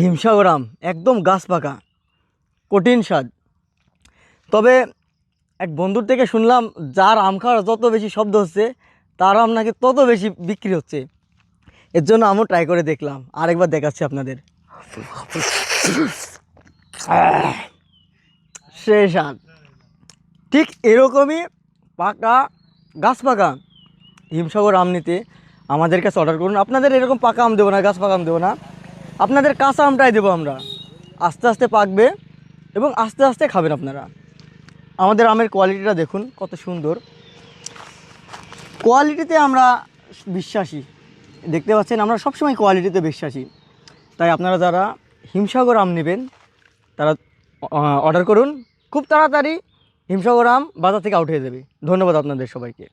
হিমসাগর আম একদম গাছ পাকা, কঠিন স্বাদ। তবে এক বন্ধুর থেকে শুনলাম, যার আম খাওয়ার যত বেশি শব্দ হচ্ছে তার আম নাকি তত বেশি বিক্রি হচ্ছে। এর জন্য আমিও ট্রাই করে দেখলাম, আরেকবার দেখাচ্ছি আপনাদের। সেই স্বাদ ঠিক এরকমই পাকা, গাছ পাকা হিমসাগর আম নিতে আমাদের কাছে অর্ডার করুন। আপনাদের এরকম পাকা আম দেবো না, গাছ পাকা আম দেবো না, আপনাদের কাঁচা আমটাই দেবো আমরা। আস্তে আস্তে পাকবে এবং আস্তে আস্তে খাবেন আপনারা। আমাদের আমের কোয়ালিটিটা দেখুন কত সুন্দর, কোয়ালিটিতে আমরা বিশ্বাসী। দেখতে পাচ্ছেন আমরা সবসময় কোয়ালিটিতে বিশ্বাসী। তাই আপনারা যারা হিমসাগর আম নেবেন তারা অর্ডার করুন, খুব তাড়াতাড়ি হিমসাগর আম বাজার থেকে আউট হয়ে যাবে। ধন্যবাদ আপনাদের সবাইকে।